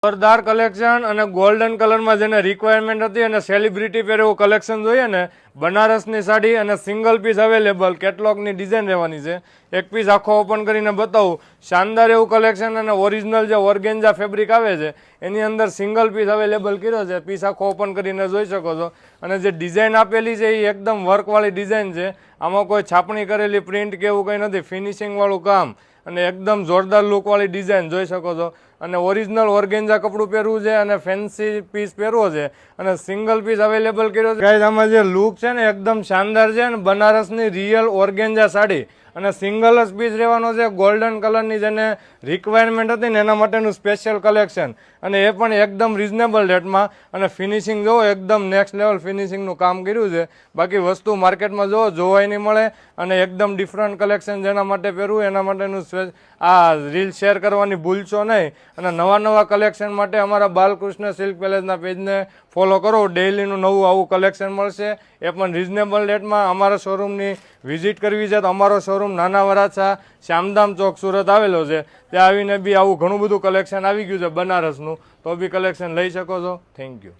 જોરદાર કલેક્શન અને ગોલ્ડન કલરમાં જેને રિક્વાયરમેન્ટ હતી અને સેલિબ્રિટી પહેરે એવું કલેક્શન જોઈએ ને, બનારસની સાડી અને સિંગલ પીસ અવેલેબલ, કેટલોગની ડિઝાઇન રહેવાની છે. એક પીસ આખો ઓપન કરીને બતાવું. શાનદાર એવું કલેક્શન અને ઓરિજિનલ જે ઓર્ગેન્ઝા ફેબ્રિક આવે છે એની અંદર સિંગલ પીસ અવેલેબલ કર્યો છે. પીસ આખો ઓપન કરીને જોઈ શકો છો. અને જે ડિઝાઇન આપેલી છે એ એકદમ વર્કવાળી ડિઝાઇન છે. આમાં કોઈ છાપણી કરેલી પ્રિન્ટ કે એવું કંઈ નથી, ફિનિશિંગવાળું કામ અને એકદમ જોરદાર લુકવાળી ડિઝાઇન જોઈ શકો છો. અને ઓરિજિનલ ઓર્ગેન્ઝા કપડું પહેરવું છે અને ફેન્સી પીસ પહેરવો છે અને સિંગલ પીસ અવેલેબલ કર્યો છે. ગાઈઝ આમાં જે લુક છે ને એકદમ શાનદાર છે અને બનારસની રિયલ ઓર્ગેન્ઝા સાડી અને સિંગલ જ પીસ રહેવાનો છે. ગોલ્ડન કલરની જેને રિક્વાયરમેન્ટ હતી ને એના માટેનું સ્પેશિયલ કલેક્શન અને એ પણ એકદમ રિઝનેબલ રેટમાં. અને ફિનિશિંગ જુઓ, એકદમ નેક્સ્ટ લેવલ ફિનિશિંગનું કામ કર્યું છે. બાકી વસ્તુ માર્કેટમાં જોવાય નહીં મળે અને એકદમ ડિફરન્ટ કલેક્શન જેના માટે પહેરવું એના માટેનું આ રીલ શેર કરવાની ભૂલશો નહીં. અને નવા કલેક્શન માટે અમારા બાલકૃષ્ણ સિલ્ક પેલેસના પેજને ફોલો કરો. ડેઇલીનું નવું આવું કલેક્શન મળશે, એ પણ રિઝનેબલ રેટમાં. અમારા શોરૂમની વિઝિટ કરવી છે તો અમારો શોરૂમ નાના વરાછા શ્યામધામ ચોક સુરત આવેલો છે. ત્યાં આવીને બી આવું ઘણું બધું કલેક્શન આવી ગયું છે બનારસનું, તો બી કલેક્શન લઈ શકો છો. Thank you.